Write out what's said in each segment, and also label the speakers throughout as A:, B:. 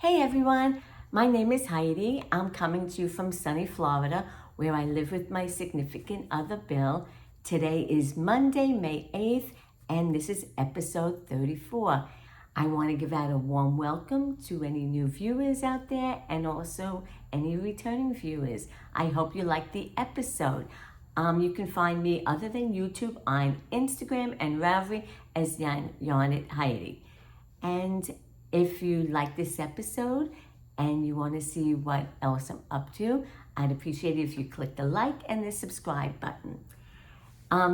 A: Hey everyone, my name is Heidi. I'm coming to you from sunny Florida, where I live with my significant other, Bill. Today is Monday, May 8th, and this is episode 34. I want to give out a warm welcome to any new viewers out there and also any returning viewers. I hope you like the episode. You can find me other than YouTube on Instagram and Ravelry as Yarn Heidi. And if you like this episode and you want to see what else I'm up to, I'd appreciate it if you click the like and the subscribe button.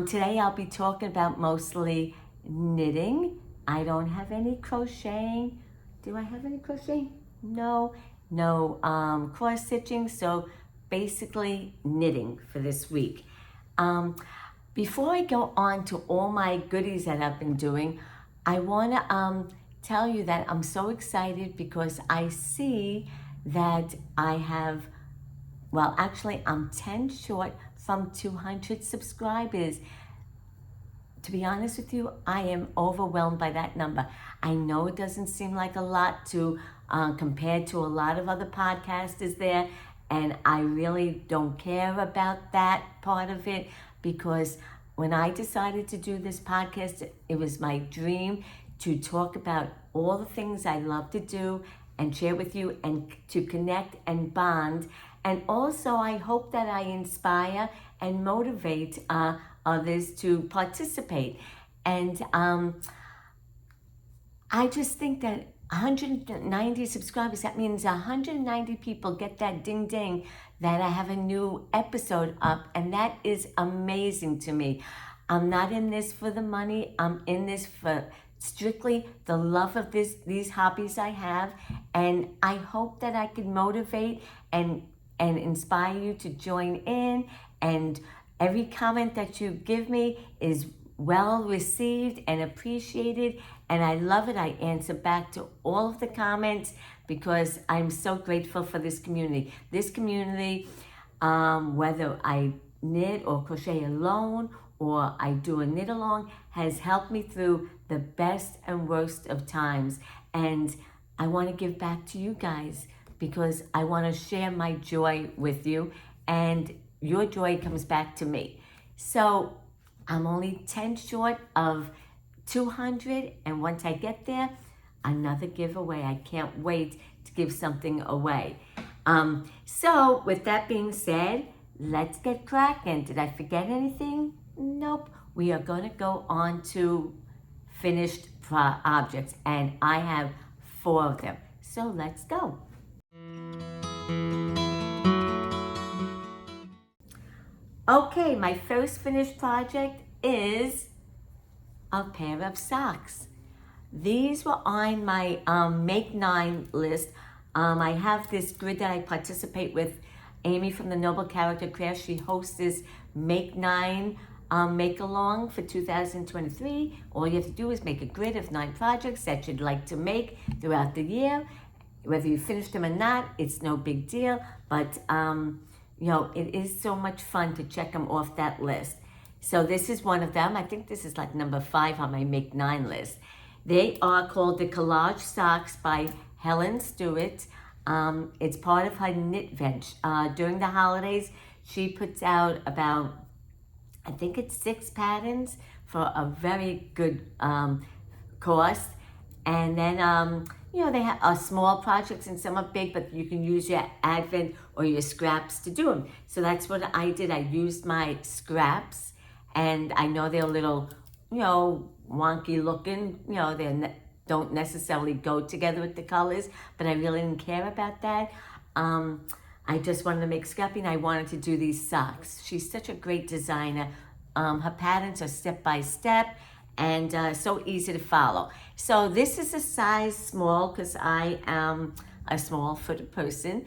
A: Today I'll be talking about mostly knitting. I don't have any crocheting. Do I have any crocheting? No cross stitching. So basically knitting for this week. Before I go on to all my goodies that I've been doing, I want to tell you that I'm so excited because I see that I have, well, actually I'm 10 short from 200 subscribers. To be honest with you, I am overwhelmed by that number. I know it doesn't seem like a lot to compared to a lot of other podcasters there, and I really don't care about that part of it because when I decided to do this podcast, it was my dream to talk about all the things I love to do and share with you and to connect and bond. And also I hope that I inspire and motivate others to participate. And I just think that 190 subscribers, that means 190 people get that ding ding that I have a new episode up, and that is amazing to me. I'm not in this for the money. I'm in this for strictly the love of these hobbies I have, and I hope that I can motivate and inspire you to join in, and every comment that you give me is well received and appreciated, and I love it. I answer back to all of the comments because I'm so grateful for this community. This community, whether I knit or crochet alone or I do a knit along, has helped me through the best and worst of times. And I want to give back to you guys because I want to share my joy with you, and your joy comes back to me. So I'm only 10 short of 200, and once I get there, another giveaway. I can't wait to give something away. So with that being said, let's get cracking. Did I forget anything? Nope. We are going to go on to finished objects, and I have 4 of them. So let's go. Okay, my first finished project is a pair of socks. These were on my Make 9 list. I have this grid that I participate with Amy from the Noble Character Craft. She hosts this Make 9 make along for 2023. All you have to do is make a grid of 9 projects that you'd like to make throughout the year. Whether you finish them or not, it's no big deal, but you know, it is so much fun to check them off that list. So this is one of them. I think this is like number 5 on my Make 9 list. They are called the Collage Socks by Helen Stewart. It's part of her knit venture. During the holidays, she puts out about, I think it's 6 patterns for a very good cost. And then, you know, they have small projects and some are big, but you can use your Advent or your scraps to do them. So that's what I did. I used my scraps, and I know they're a little, you know, wonky looking. You know, they don't necessarily go together with the colors, but I really didn't care about that. I just wanted to make scrappy, and I wanted to do these socks. She's such a great designer. Her patterns are step by step and so easy to follow. So this is a size small because I am a small-footed person,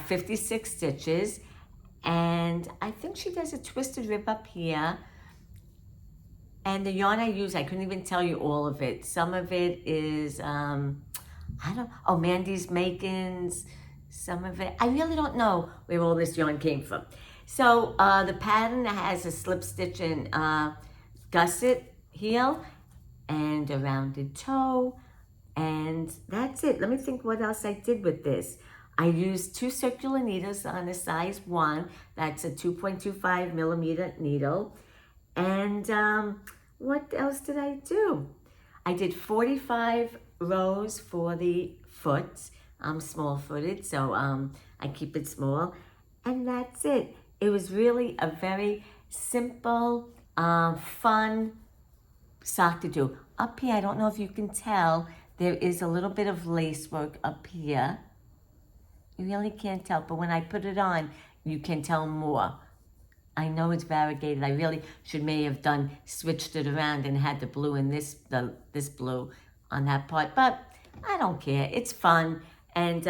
A: 56 stitches, and I think she does a twisted rib up here. And the yarn I use, I couldn't even tell you all of it. Some of it is, Mandy's Makins. Some of it, I really don't know where all this yarn came from. So the pattern has a slip stitch and gusset heel and a rounded toe And that's it. Let me think what else I did with this. I used 2 circular needles on a size 1. That's a 2.25 millimeter needle. And what else did I do? I did 45 rows for the foot. I'm small-footed, so I keep it small. And that's it. It was really a very simple, fun sock to do. Up here, I don't know if you can tell, there is a little bit of lace work up here. You really can't tell, but when I put it on, you can tell more. I know it's variegated. I really should may have switched it around and had the blue and this blue on that part, but I don't care. It's fun, and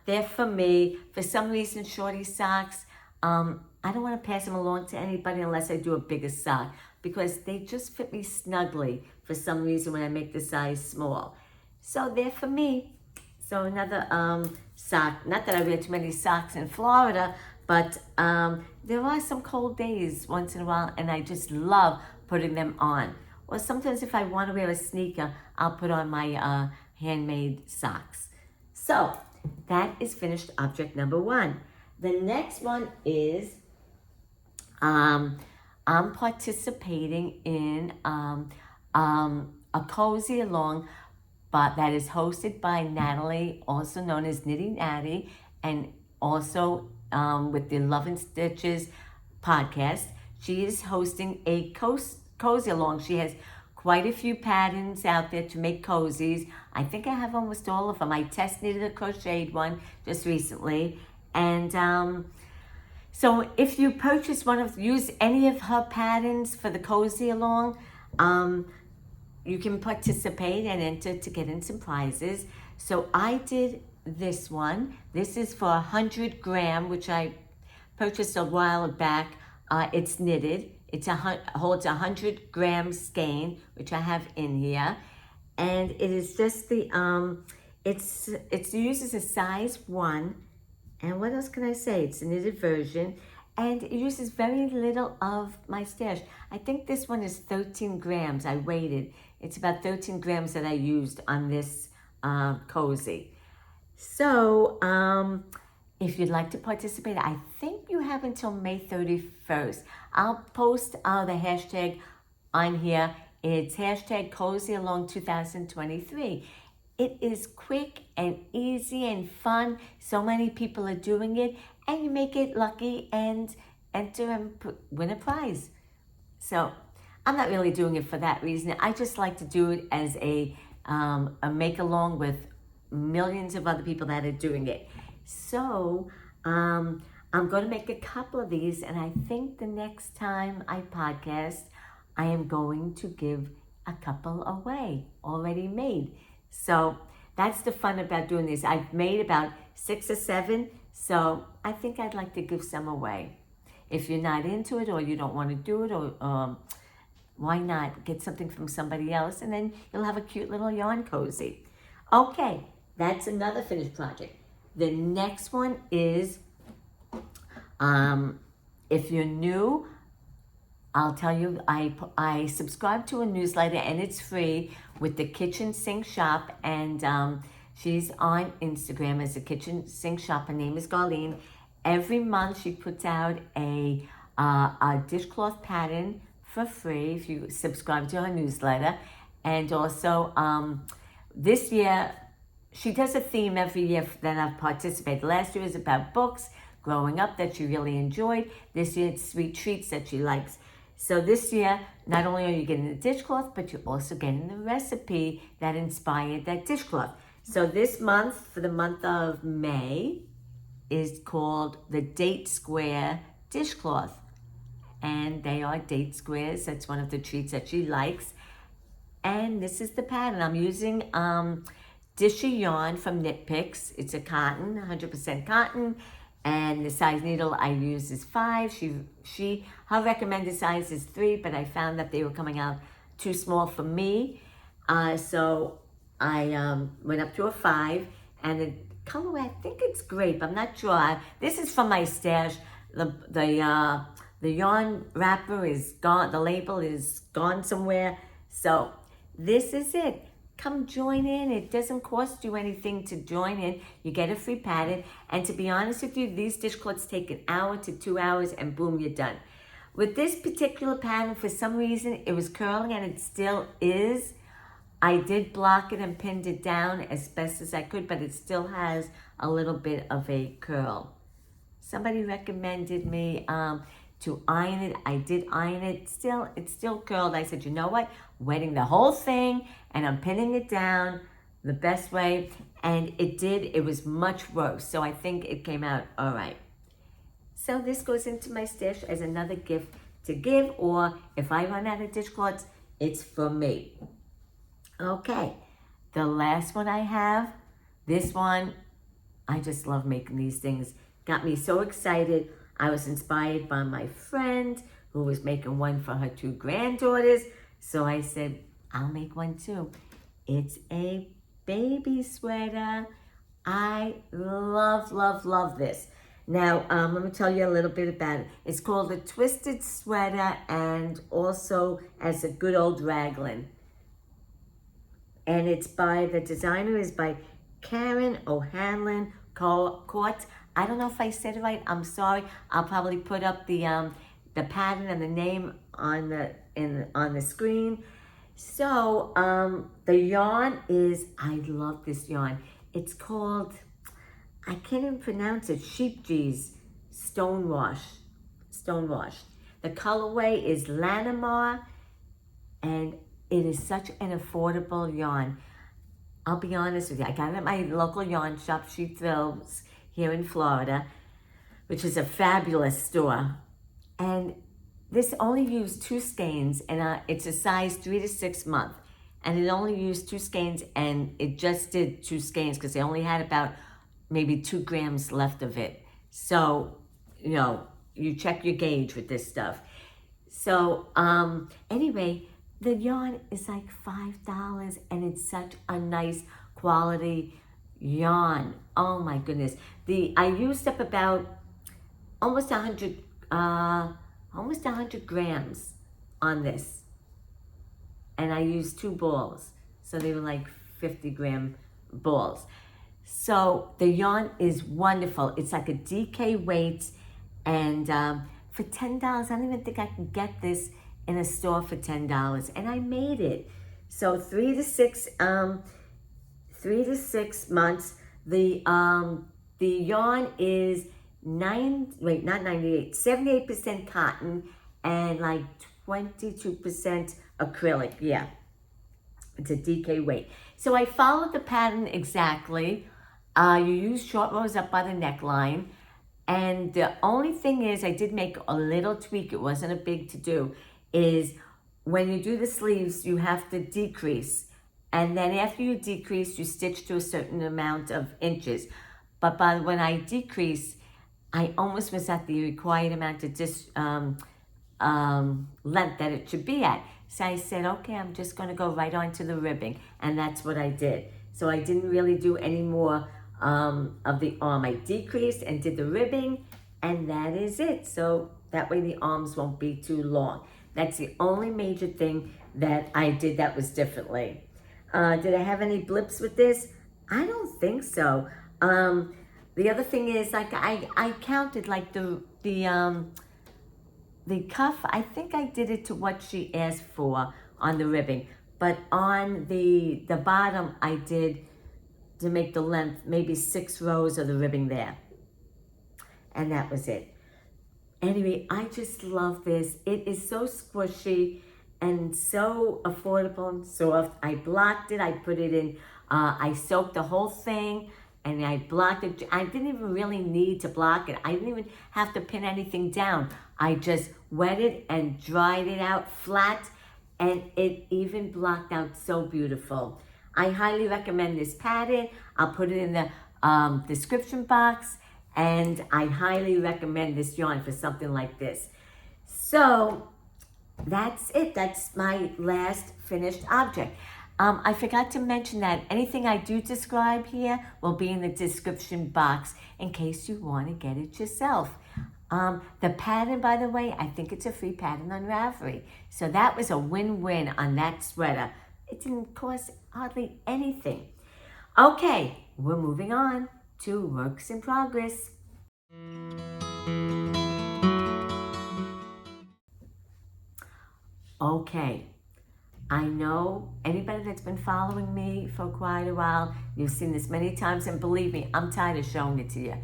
A: they're for me. For some reason, shorty socks, I don't want to pass them along to anybody unless I do a bigger sock, because they just fit me snugly for some reason when I make the size small. So they're for me. So another sock, not that I wear too many socks in Florida, but there are some cold days once in a while, and I just love putting them on. Or sometimes if I want to wear a sneaker, I'll put on my handmade socks. So that is finished object number 1. The next one is I'm participating in a cozy along, but that is hosted by Natalie, also known as Knitty Natty, and also with the Love and Stitches podcast. She is hosting a cozy along. She has quite a few patterns out there to make cozies. I think I have almost all of them. I test knitted a crocheted one just recently, and so if you use any of her patterns for the cozy along, you can participate and enter to get in some prizes. So I did this one. This is for 100 gram, which I purchased a while back. It's knitted. It holds 100 gram skein, which I have in here. And it is just the, it uses a size 1. And what else can I say? It's a knitted version, and it uses very little of my stash. I think this one is 13 grams. I weighed it. It's about 13 grams that I used on this cozy. So if you'd like to participate, I think you have until May 31st. I'll post the hashtag on here. It's hashtag Cozy Along 2023. It is quick and easy and fun. So many people are doing it, and you make it lucky and enter and win a prize. So I'm not really doing it for that reason. I just like to do it as a make along with millions of other people that are doing it. So I'm going to make a couple of these, and I think the next time I podcast, I am going to give a couple away already made. So that's the fun about doing this. I've made about 6 or 7, so I think I'd like to give some away. If you're not into it, or you don't want to do it, or why not get something from somebody else, and then you'll have a cute little yarn cozy. Okay, that's another finished project. The next one is, if you're new, I'll tell you, I subscribe to a newsletter, and it's free, with the Kitchen Sink Shop, and she's on Instagram as a Kitchen Sink Shop. Her name is Garlene. Every month she puts out a dishcloth pattern for free if you subscribe to her newsletter. And also this year, she does a theme every year that I've participated. Last year was about books, growing up, that she really enjoyed. This year it's sweet treats that she likes. So this year, not only are you getting the dishcloth, but you're also getting the recipe that inspired that dishcloth. So this month, for the month of May, is called the Date Square Dishcloth. And they are date squares. That's one of the treats that she likes. And this is the pattern. I'm using Dishy yarn from Knit Picks. It's a cotton, 100% cotton. And the size needle I use is 5. Her recommended size is 3, but I found that they were coming out too small for me. So I went up to a 5, and the colorway, I think it's grape. I'm not sure. This is from my stash. The yarn wrapper is gone. The label is gone somewhere. So this is it. come join in. It doesn't cost you anything to join in. You get a free pattern. And to be honest with you, these dishcloths take an hour to 2 hours and boom, you're done. With this particular pattern, for some reason, it was curling and it still is. I did block it and pinned it down as best as I could, but it still has a little bit of a curl. Somebody recommended me to iron it. I did iron it. It's still curled. I said, you know what? Wetting the whole thing and I'm pinning it down the best way. And it did. It was much worse. So I think it came out all right. So this goes into my stash as another gift to give, or if I run out of dishcloths, it's for me. Okay, the last one I have, this one, I just love making these things. Got me so excited. I was inspired by my friend who was making one for her 2 granddaughters. So I said, I'll make one too. It's a baby sweater. I love, love, love this. Now, let me tell you a little bit about it. It's called a twisted sweater and also as a good old raglan. And it's by, the designer is by Karen O'Hanlon Court. I don't know if I said it right. I'm sorry. I'll probably put up the pattern and the name on the screen. So the yarn is, I love this yarn. It's called, I can't even pronounce it, Scheepjes Stonewash. The colorway is Lanimar, and it is such an affordable yarn. I'll be honest with you. I got it at my local yarn shop, Shapiro, here in Florida, which is a fabulous store. And this only used 2 skeins, and it's a size 3 to 6 month. And it only used 2 skeins, and it just did 2 skeins because they only had about maybe 2 grams left of it. So, you know, you check your gauge with this stuff. So, anyway, the yarn is like $5, and it's such a nice quality yarn. Oh my goodness. I used up about almost 100 grams on this. And I used 2 balls. So they were like 50-gram balls. So the yarn is wonderful. It's like a DK weight. And for $10, I don't even think I can get this in a store for $10. And I made it. So 3 to 6 months. The yarn is 78% cotton and like 22% acrylic. Yeah, it's a DK weight. So I followed the pattern exactly. You use short rows up by the neckline. And the only thing is, I did make a little tweak. It wasn't a big to do. Is when you do the sleeves, you have to decrease. And then after you decrease, you stitch to a certain amount of inches. But when I decrease, I almost was at the required amount of length that it should be at. So I said, okay, I'm just going to go right on to the ribbing. And that's what I did. So I didn't really do any more of the arm. I decreased and did the ribbing, and that is it. So that way the arms won't be too long. That's the only major thing that I did that was differently. Did I have any blips with this? I don't think so. The other thing is, like, I counted like the cuff. I think I did it to what she asked for on the ribbing, but on the bottom I did, to make the length, maybe 6 rows of the ribbing there, and that was it. Anyway, I just love this. It is so squishy and so affordable and soft. I blocked it. I put it in. I soaked the whole thing. And I blocked it. I didn't even really need to block it. I didn't even have to pin anything down. I just wetted and dried it out flat, and it even blocked out so beautiful. I highly recommend this pattern. I'll put it in the description box, and I highly recommend this yarn for something like this. So that's it. That's my last finished object. I forgot to mention that anything I do describe here will be in the description box in case you want to get it yourself. The pattern, by the way, I think it's a free pattern on Ravelry. So that was a win-win on that sweater. It didn't cost hardly anything. Okay, we're moving on to works in progress. Okay, I know anybody that's been following me for quite a while, you've seen this many times, and believe me, I'm tired of showing it to you.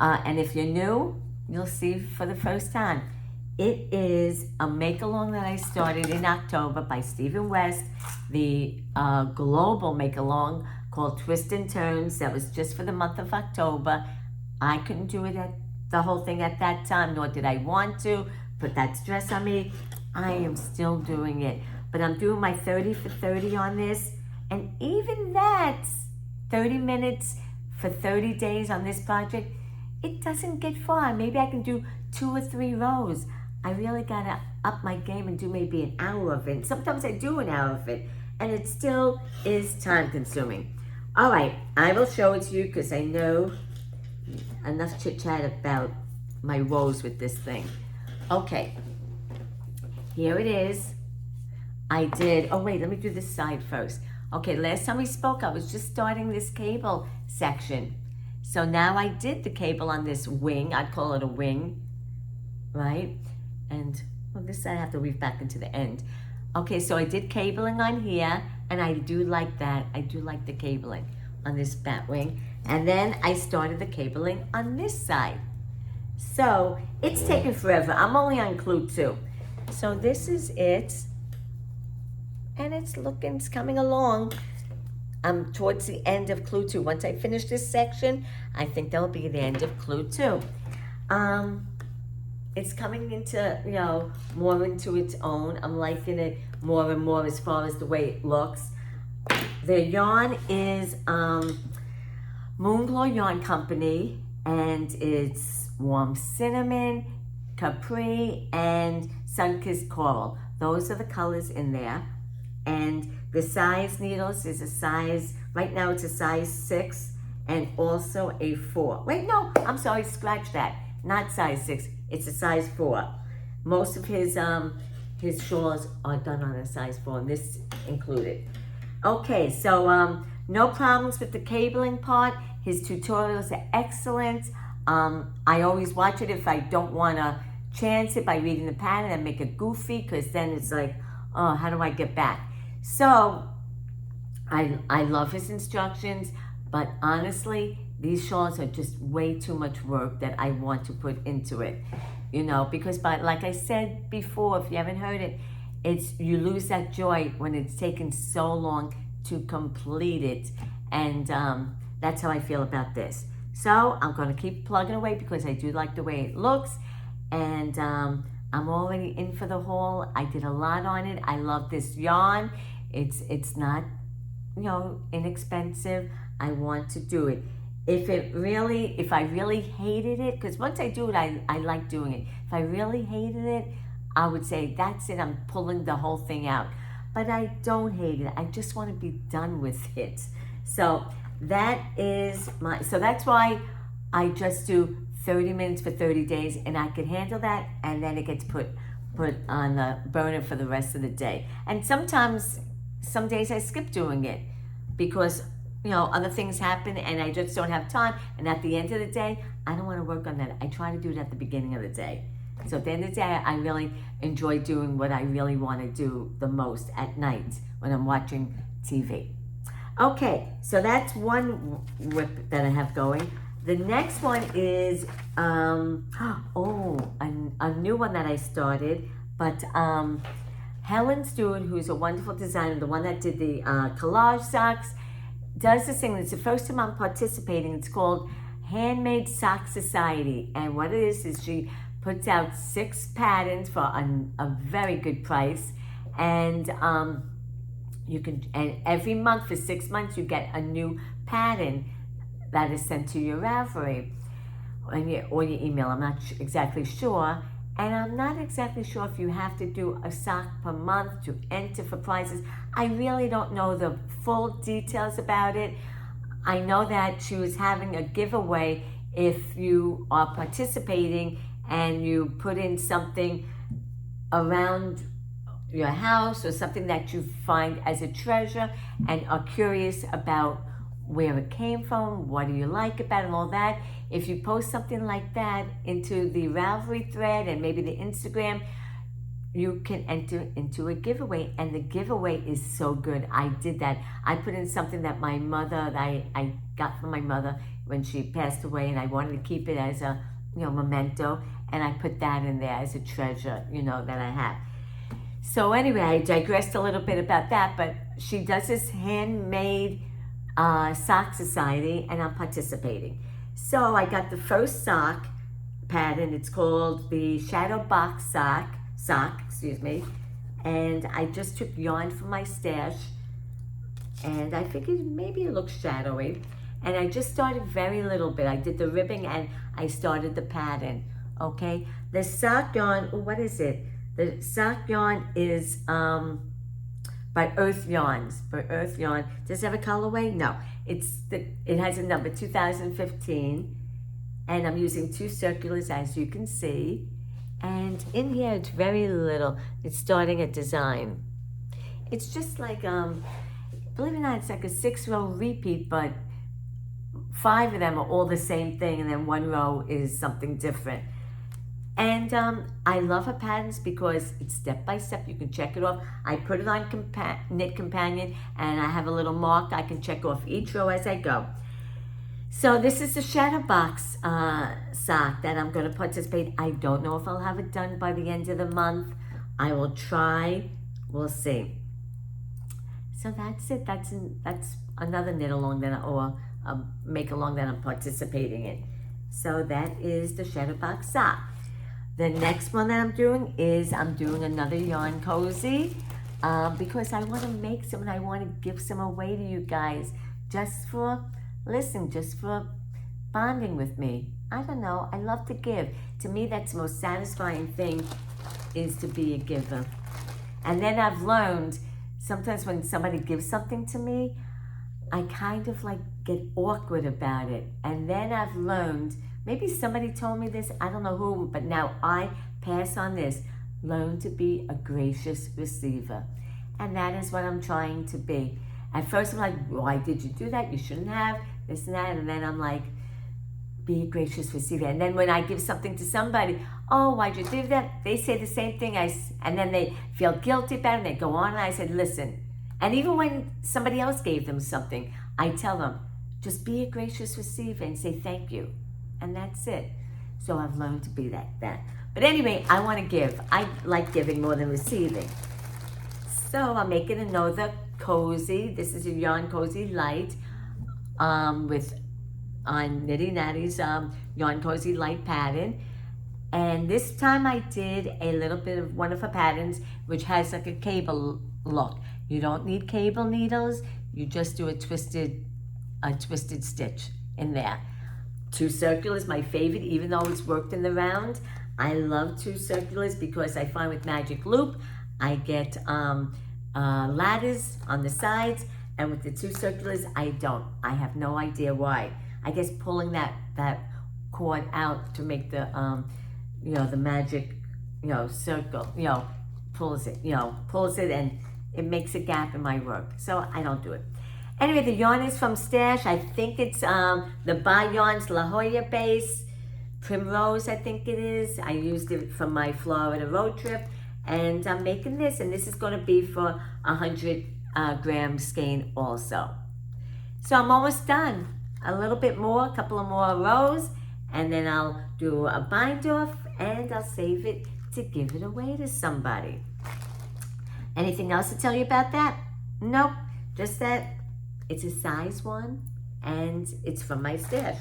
A: And if you're new, you'll see for the first time. It is a make-along that I started in October by Stephen West, the global make-along called Twist and Turns. That was just for the month of October. I couldn't do it the whole thing at that time, nor did I want to put that stress on me. I am still doing it, but I'm doing my 30 for 30 on this, and even that's 30 minutes for 30 days on this project. It doesn't get far. Maybe I can do 2 or 3 rows. I really gotta up my game and do maybe an hour of it. Sometimes I do an hour of it, and it still is time consuming. All right, I will show it to you because I know enough chit chat about my woes with this thing. Okay, here it is. I did, oh wait, let me do this side first. Okay, last time we spoke, I was just starting this cable section. So now I did the cable on this wing. I'd call it a wing, right? And well, this I have to weave back into the end. Okay, so I did cabling on here, and I do like that. I do like the cabling on this bat wing. And then I started the cabling on this side. So it's taken forever. I'm only on clue 2. So this is it. And it's coming along. I'm towards the end of clue 2. Once I finish this section, I think that'll be the end of clue 2. It's coming into, more into its own. I'm liking it more and more as far as the way it looks. The yarn is Moonglow Yarn Company, and it's Warm Cinnamon, Capri, and Sunkissed Coral. Those are the colors in there. And the size needles is a size, right now it's a size 6 and also a 4. Wait, no, I'm sorry, scratch that. Not size 6, it's a size 4. Most of his shawls are done on a size 4, and this included. Okay, so no problems with the cabling part. His tutorials are excellent. I always watch it if I don't want to chance it by reading the pattern and make it goofy, because then it's like, oh, how do I get back? So I love his instructions, but honestly, these shawls are just way too much work that I want to put into it, because like I said before, if you haven't heard it, you lose that joy when it's taken so long to complete it, and that's how I feel about this. So I'm going to keep plugging away because I do like the way it looks, and I'm already in for the haul. I did a lot on it. I love this yarn. It's not, inexpensive. I want to do it. If I really hated it, because once I do it, I like doing it. If I really hated it, I would say, that's it, I'm pulling the whole thing out. But I don't hate it. I just want to be done with it. So that's why I just do 30 minutes for 30 days, and I can handle that, and then it gets put on the burner for the rest of the day. And sometimes, some days I skip doing it because, other things happen and I just don't have time. And at the end of the day, I don't want to work on that. I try to do it at the beginning of the day. So at the end of the day, I really enjoy doing what I really want to do the most at night when I'm watching TV. Okay, so that's one whip that I have going. The next one is, a new one that I started, but Helen Stewart, who's a wonderful designer, the one that did the collage socks, does this thing. It's the first time I'm participating. It's called Handmade Sock Society, and what it is she puts out 6 patterns for a very good price, and and every month for 6 months you get a new pattern that is sent to your Ravelry or your email. I'm not exactly sure. And I'm not exactly sure if you have to do a sock per month to enter for prizes. I really don't know the full details about it. I know that she was having a giveaway if you are participating and you put in something around, your house or something that you find as a treasure and are curious about where it came from, what do you like about it, and all that. If you post something like that into the Ravelry thread and maybe the Instagram, you can enter into a giveaway, and the giveaway is so good. I did that. I put in something that my mother, I got from my mother when she passed away, and I wanted to keep it as a, memento, and I put that in there as a treasure, that I have. So anyway, I digressed a little bit about that, but she does this handmade sock society, and I'm participating. So I got the first sock pattern. It's called the Shadow Box sock, and I just took yarn from my stash, and I figured maybe it looks shadowy, and I just started very little bit. I did the ribbing and I started the pattern. Okay, the sock yarn, what is it? The sock yarn is by Urth yarns. Does it have a colorway? No, it has a number 2015, and I'm using 2 circulars, as you can see. And in here, it's very little. It's starting a design. It's just like, believe it or not, it's like a 6-row repeat, but 5 of them are all the same thing, and then 1 row is something different. And I love her patterns because it's step by step. You can check it off. I put it on Knit Companion, and I have a little mark. I can check off each row as I go. So this is the Shadow Box sock that I'm going to participate. I don't know if I'll have it done by the end of the month. I will try. We'll see. So that's it. That's another knit along that or make along that I'm participating in. So that is the Shadow Box sock. The next one that I'm doing is another yarn cozy because I want to make some and I want to give some away to you guys just for bonding with me. I don't know. I love to give. To me, that's the most satisfying thing is to be a giver. And then I've learned sometimes when somebody gives something to me, I kind of like get awkward about it. And then I've learned, maybe somebody told me this, I don't know who, but now I pass on this. Learn to be a gracious receiver. And that is what I'm trying to be. At first I'm like, why did you do that? You shouldn't have, this and that. And then I'm like, be a gracious receiver. And then when I give something to somebody, oh, why'd you do that? They say the same thing. And then they feel guilty about it and they go on. And I said, listen. And even when somebody else gave them something, I tell them, just be a gracious receiver and say thank you. And that's it. So I've learned to be that. But anyway, I want to give. I like giving more than receiving. So I'm making another cozy. This is a yarn cozy light with on Nitty Natty's yarn cozy light pattern. And this time I did a little bit of one of her patterns, which has like a cable look. You don't need cable needles. You just do a twisted stitch in there. 2 circulars, my favorite, even though it's worked in the round. I love 2 circulars because I find with Magic Loop, I get ladders on the sides, and with the 2 circulars, I don't. I have no idea why. I guess pulling that cord out to make the the magic circle pulls it and it makes a gap in my work, so I don't do it. Anyway, the yarn is from Stash. I think it's the By Yarns La Jolla base Primrose, I think it is. I used it for my Florida road trip, and I'm making this, and this is going to be for 100 gram skein also. So I'm almost done. A little bit more, a couple of more rows, and then I'll do a bind off, and I'll save it to give it away to somebody. Anything else to tell you about that? Nope, just that it's a size 1, and it's from my stash.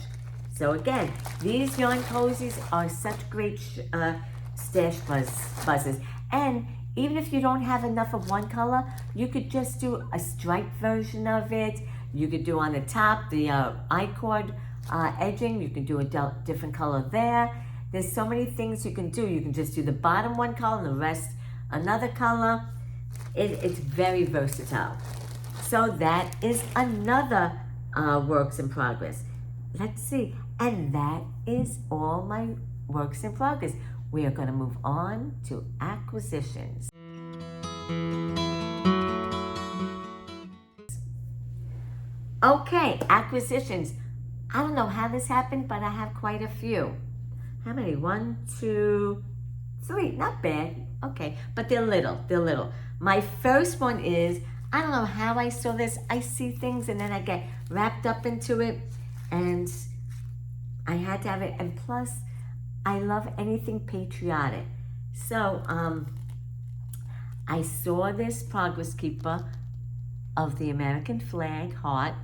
A: So again, these yarn cozies are such great stash buzzes. And even if you don't have enough of one color, you could just do a striped version of it. You could do on the top, the I-cord edging. You can do a different color there. There's so many things you can do. You can just do the bottom one color and the rest another color. It's very versatile. So that is another works in progress. Let's see. And that is all my works in progress. We are going to move on to acquisitions. Okay, acquisitions. I don't know how this happened, but I have quite a few. How many? 1, 2, 3. Not bad. Okay, but they're little. They're little. My first one is, I don't know how I saw this. I see things and then I get wrapped up into it, and I had to have it. And plus, I love anything patriotic. So, I saw this progress keeper of the American flag heart,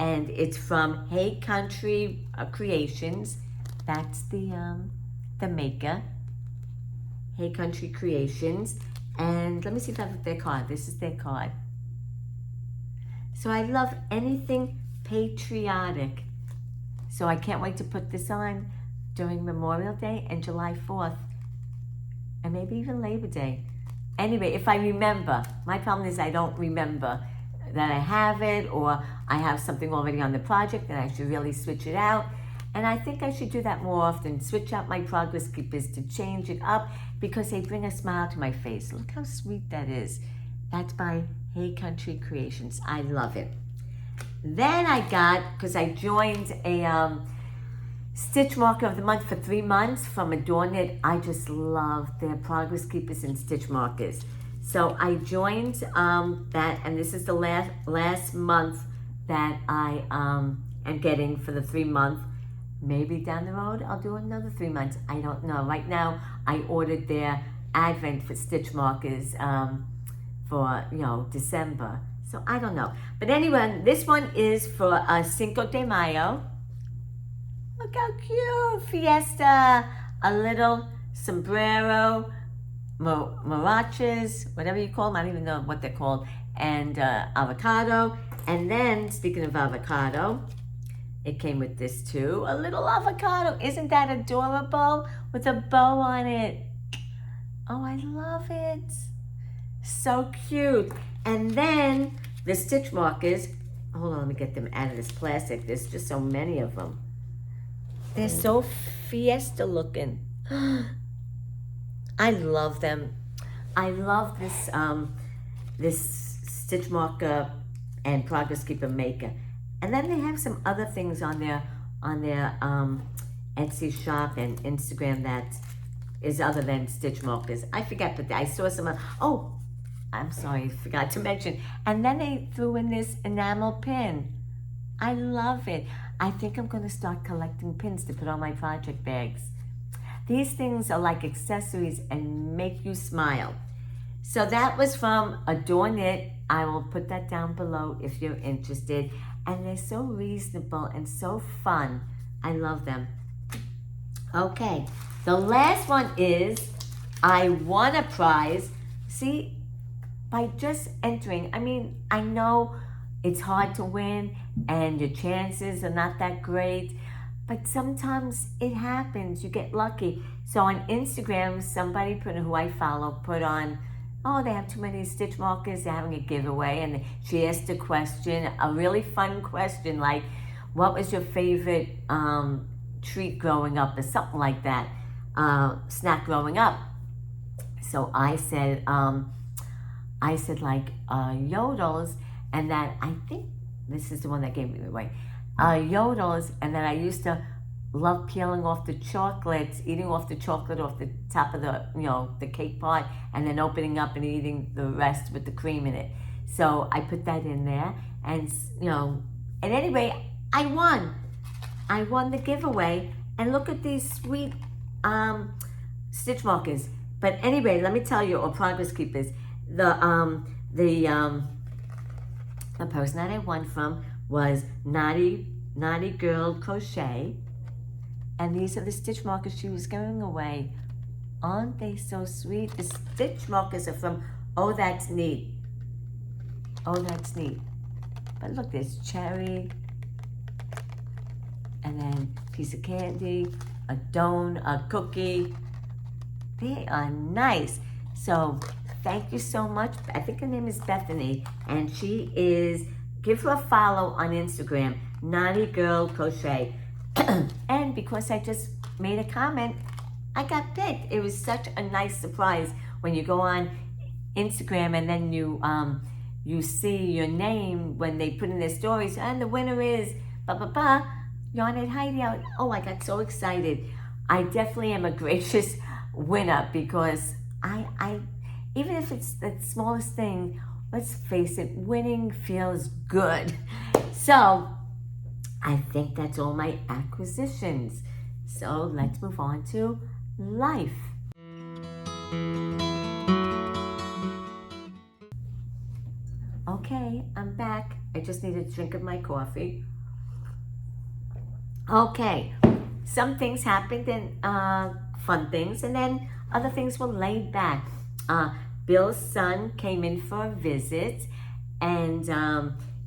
A: and it's from Hey Country Creations. That's the maker, Hey Country Creations. And let me see if I have their card. This is their card. So I love anything patriotic. So I can't wait to put this on during Memorial Day and July 4th, and maybe even Labor Day. Anyway, if I remember. My problem is I don't remember that I have it, or I have something already on the project and I should really switch it out. And I think I should do that more often, switch out my progress keepers to change it up, because they bring a smile to my face. Look how sweet that is. That's by Hey Country Creations. I love it. Then I got, because I joined a Stitch Marker of the Month for 3 months from Adorn It. I just love their progress keepers and stitch markers. So I joined that, and this is the last month that I am getting for the 3 month. Maybe down the road I'll do another 3 months. I don't know. Right now I ordered their Advent for stitch markers for December. So I don't know. But anyway, this one is for Cinco de Mayo. Look how cute! Fiesta, a little sombrero, marachas, whatever you call them. I don't even know what they're called. And avocado. And then, speaking of avocado, it came with this too. A little avocado. Isn't that adorable? With a bow on it. Oh, I love it. So cute. And then the stitch markers. Hold on, let me get them out of this plastic. There's just so many of them. They're so fiesta looking. I love them. I love this this stitch marker and progress keeper maker. And then they have some other things on their Etsy shop and Instagram that is other than stitch markers. I forget, but I saw some. Oh, I'm sorry, I forgot to mention. And then they threw in this enamel pin. I love it. I think I'm going to start collecting pins to put on my project bags. These things are like accessories and make you smile. So that was from Adorn It. I will put that down below if you're interested. And they're so reasonable and so fun. I love them. Okay, the last one is I won a prize. See, by just entering, I mean, I know it's hard to win and your chances are not that great, but sometimes it happens. You get lucky. So on Instagram, somebody who I follow put on, oh, they have too many stitch markers, they're having a giveaway. And she asked a question, a really fun question, like, what was your favorite treat growing up, or something like that, snack growing up? So I said like yodels, and that I think this is the one that gave me away. Yodels, and then I used to love peeling off the chocolates, eating off the chocolate off the top of the, the cake part, and then opening up and eating the rest with the cream in it. So I put that in there, and and anyway, I won. I won the giveaway, and look at these sweet stitch markers. But anyway, let me tell you, or progress keepers, the person that I won from was Naughty Girl Crochet. And these are the stitch markers she was giving away. Aren't they so sweet? The stitch markers are from Oh That's Neat. Oh That's Neat. But look, there's cherry, and then piece of candy, a donut, a cookie. They are nice. So thank you so much. I think her name is Bethany, and she is, give her a follow on Instagram, Naughty Girl Crochet. And because I just made a comment, I got picked. It was such a nice surprise when you go on Instagram, and then you see your name when they put in their stories, and the winner is blah blah blah. Yarn at Heidi out. Oh, I got so excited. I definitely am a gracious winner because I even if it's the smallest thing, let's face it, winning feels good. So I think that's all my acquisitions. So let's move on to life. Okay, I'm back. I just need a drink of my coffee. Okay, some things happened and fun things, and then other things were laid back. Bill's son came in for a visit, and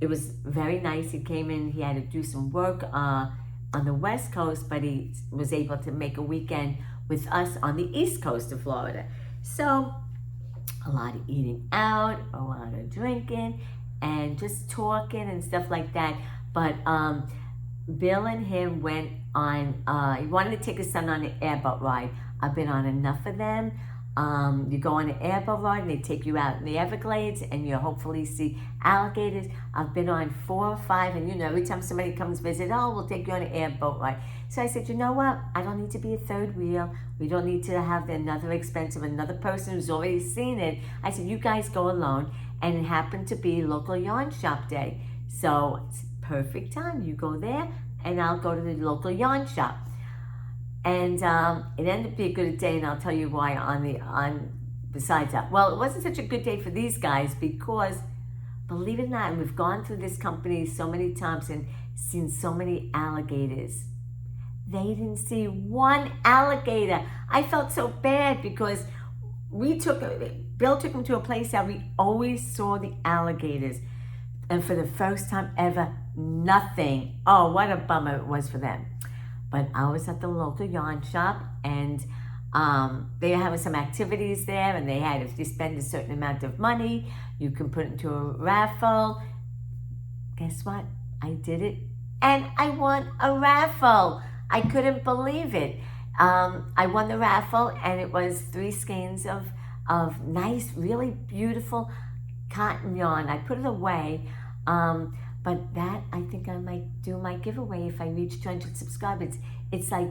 A: it was very nice. He came in, he had to do some work on the West Coast, but he was able to make a weekend with us on the East Coast of Florida. So a lot of eating out, a lot of drinking, and just talking and stuff like that. But Bill and him went on, he wanted to take his son on an airboat ride. I've been on enough of them. You go on an airboat ride and they take you out in the Everglades and you hopefully see alligators. I've been on 4 or 5, and every time somebody comes visit, oh, we'll take you on an airboat ride. So I said, you know what? I don't need to be a third wheel. We don't need to have another expense of another person who's already seen it. I said, you guys go alone. And it happened to be local yarn shop day. So it's perfect time. You go there and I'll go to the local yarn shop. And it ended up being a good day, and I'll tell you why besides that. Well, it wasn't such a good day for these guys because, believe it or not, and we've gone through this company so many times and seen so many alligators. They didn't see one alligator. I felt so bad because Bill took him to a place that we always saw the alligators. And for the first time ever, nothing. Oh, what a bummer it was for them. But I was at the local yarn shop, and they were having some activities there, and they had, if you spend a certain amount of money, you can put it into a raffle. Guess what? I did it, and I won a raffle. I couldn't believe it. I won the raffle, and it was 3 skeins of nice, really beautiful cotton yarn. I put it away. But that, I think I might do my giveaway if I reach 200 subscribers. It's like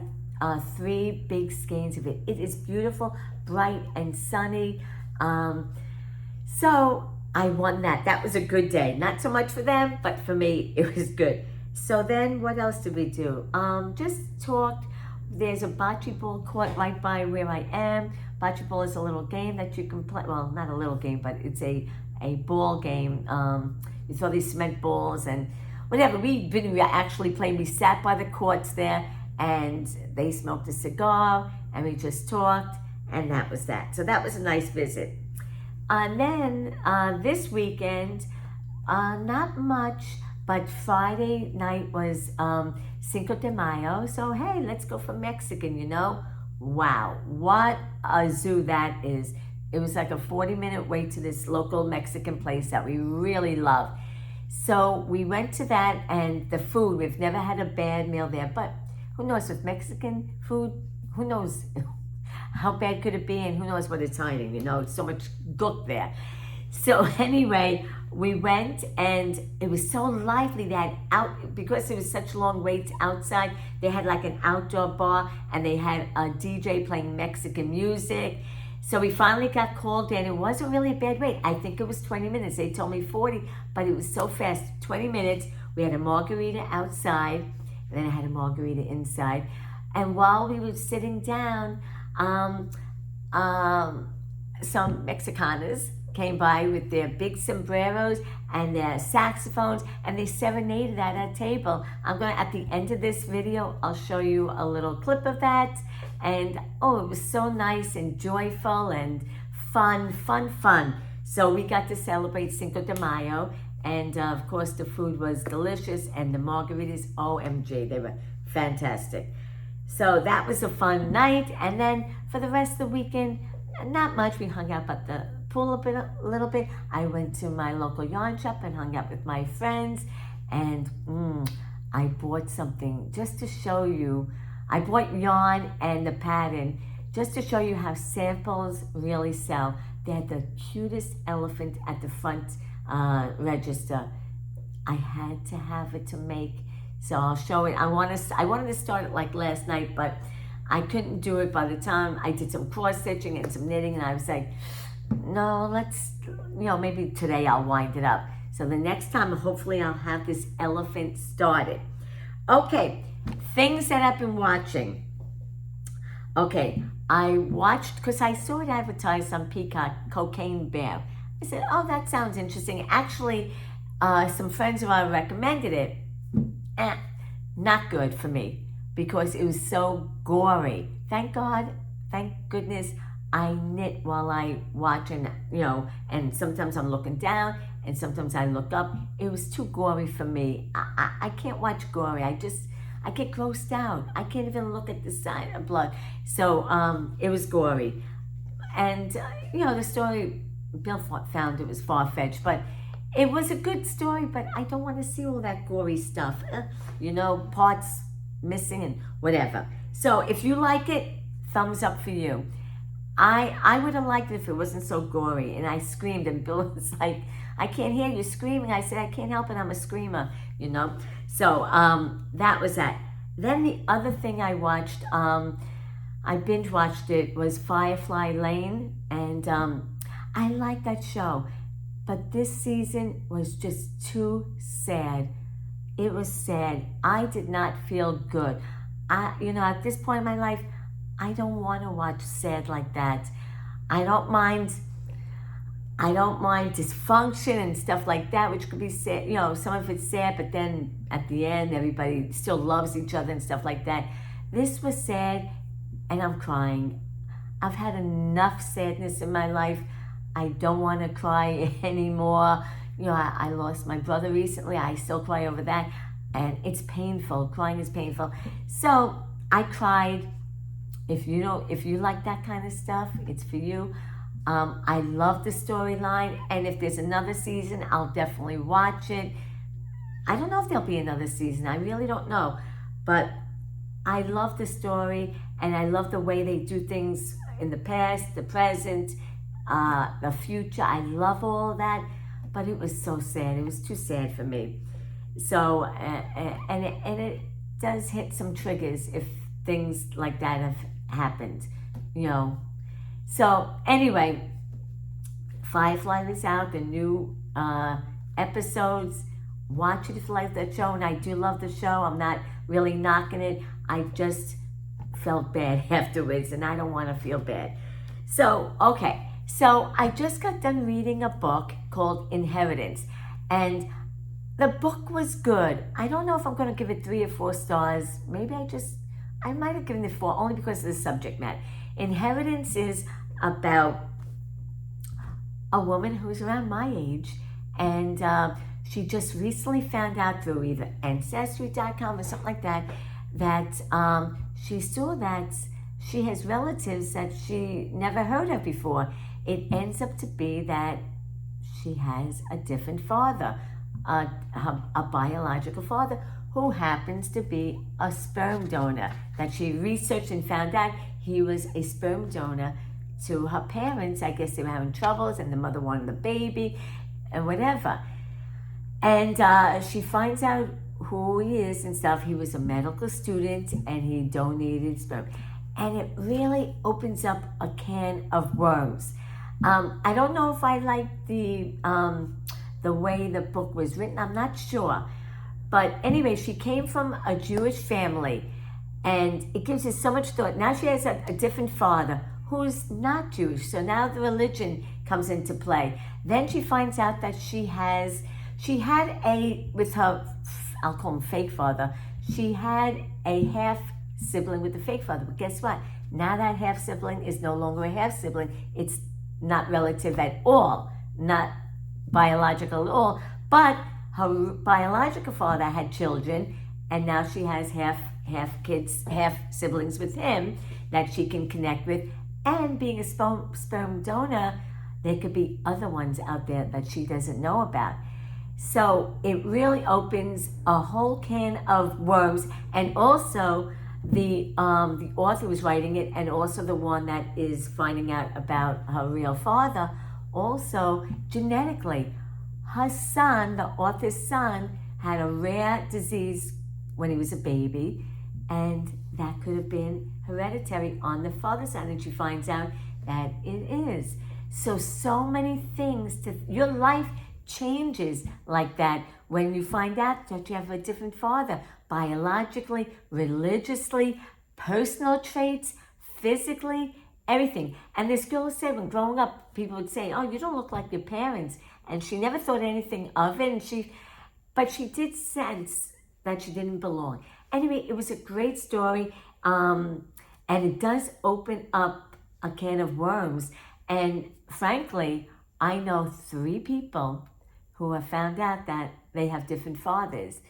A: 3 big skeins of it. It is beautiful, bright and sunny. So I won that. That was a good day. Not so much for them, but for me, it was good. So then what else did we do? Just talked. There's a bocce ball court right by where I am. Bocce ball is a little game that you can play. Well, not a little game, but it's a ball game. You throw these cement balls and whatever. We didn't actually play. We sat by the courts there, and they smoked a cigar, and we just talked, and that was that. So that was a nice visit. And then this weekend, not much, but Friday night was Cinco de Mayo. So hey, let's go for Mexican, Wow, what a zoo that is. It was like a 40-minute wait to this local Mexican place that we really love. So we went to that, and the food, we've never had a bad meal there, but who knows, with Mexican food, who knows how bad could it be, and who knows what it's hiding, it's so much gook there. So anyway, we went, and it was so lively that because it was such long waits outside, they had like an outdoor bar, and they had a DJ playing Mexican music. So we finally got called in. It wasn't really a bad wait. I think it was 20 minutes. They told me 40, but it was so fast. 20 minutes. We had a margarita outside, and then I had a margarita inside. And while we were sitting down, some Mexicanos came by with their big sombreros and their saxophones, and they serenaded at our table. At the end of this video, I'll show you a little clip of that. And it was so nice and joyful and fun. So we got to celebrate Cinco de Mayo, and of course the food was delicious, and the margaritas, OMG, they were fantastic. So that was a fun night. And then for the rest of the weekend, not much. We hung out at the pool a little bit. I went to my local yarn shop and hung out with my friends, and I bought something just to show you. I bought yarn and the pattern just to show you how samples really sell. They had the cutest elephant at the front register. I had to have it to make, so I'll show it. I wanted to start it like last night, but I couldn't do it by the time I did some cross stitching and some knitting, and I was like, no, let's, maybe today I'll wind it up. So the next time, hopefully I'll have this elephant started. Okay, things that I've been watching. Okay, I watched, because I saw it advertised on Peacock, Cocaine Bear. I said, oh, that sounds interesting. Actually, some friends of mine recommended it. Not good for me, because it was so gory. Thank goodness, I knit while I watch, and and sometimes I'm looking down, and sometimes I look up. It was too gory for me. I can't watch gory. I get grossed out. I can't even look at the sign of blood. So it was gory. And, the story, Bill found it was far-fetched, but it was a good story, but I don't want to see all that gory stuff. Parts missing and whatever. So if you like it, thumbs up for you. I would have liked it if it wasn't so gory. And I screamed, and Bill was like, I can't hear you screaming. I said, I can't help it. I'm a screamer, So that was that. Then the other thing I watched, I binge watched it, was Firefly Lane. And I like that show. But this season was just too sad. It was sad. I did not feel good. At this point in my life, I don't want to watch sad like that. I don't mind dysfunction and stuff like that, which could be sad. Some of it's sad, but then at the end, everybody still loves each other and stuff like that. This was sad, and I'm crying. I've had enough sadness in my life. I don't want to cry anymore. I lost my brother recently. I still cry over that, and it's painful. Crying is painful. So I cried. If you like that kind of stuff, it's for you. I love the storyline, and if there's another season, I'll definitely watch it. I don't know if there'll be another season. I really don't know, but I love the story, and I love the way they do things in the past, the present, the future. I love all of that, but it was so sad. It was too sad for me. So, and it does hit some triggers if things like that have happened, So anyway, Firefly is out, the new episodes. Watch it if you like that show, and I do love the show. I'm not really knocking it. I just felt bad afterwards, and I don't want to feel bad. So, okay. So I just got done reading a book called Inheritance, and the book was good. I don't know if I'm going to give it 3 or 4 stars. Maybe I might have given it 4, only because of the subject matter. Inheritance is about a woman who's around my age, and she just recently found out through either Ancestry.com or something like that, that she saw that she has relatives that she never heard of before. It ends up to be that she has a different father, a biological father, who happens to be a sperm donor, that she researched and found out he was a sperm donor to her parents. I guess they were having troubles, and the mother wanted the baby and whatever. And she finds out who he is and stuff. He was a medical student, and he donated sperm. And it really opens up a can of worms. I don't know if I like the way the book was written. I'm not sure. But anyway, she came from a Jewish family, and it gives her so much thought. Now she has a different father who's not Jewish, so now the religion comes into play. Then she finds out that she had with her, I'll call him fake father, she had a half sibling with the fake father. But guess what? Now that half sibling is no longer a half sibling. It's not relative at all, not biological at all, but her biological father had children, and now she has half kids, half siblings with him that she can connect with. And being a sperm donor, there could be other ones out there that she doesn't know about. So it really opens a whole can of worms. And also, the author was writing it, and also the one that is finding out about her real father, also genetically. Her son, the author's son, had a rare disease when he was a baby, and that could have been hereditary on the father's side, and she finds out that it is. So many things your life changes like that when you find out that you have a different father, biologically, religiously, personal traits, physically, everything. And this girl said, when growing up, people would say, "Oh, you don't look like your parents," and she never thought anything of it. But she did sense that she didn't belong. Anyway, it was a great story, and it does open up a can of worms. And frankly, I know 3 people who have found out that they have different fathers,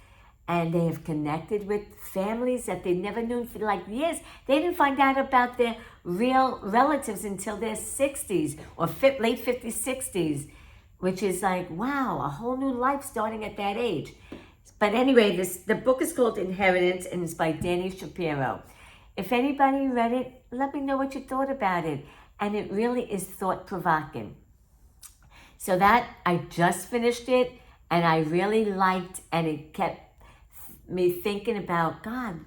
A: and they have connected with families that they never knew for like years. They didn't find out about their real relatives until their 60s or late 50s, 60s, which is like, wow, a whole new life starting at that age. But anyway, the book is called Inheritance, and it's by Dani Shapiro. If anybody read it, let me know what you thought about it. And it really is thought-provoking. So that, I just finished it, and I really liked, and it kept me thinking about, God,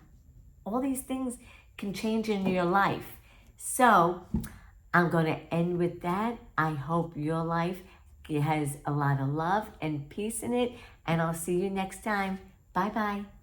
A: all these things can change in your life. So I'm going to end with that. I hope your life has a lot of love and peace in it, and I'll see you next time. Bye-bye.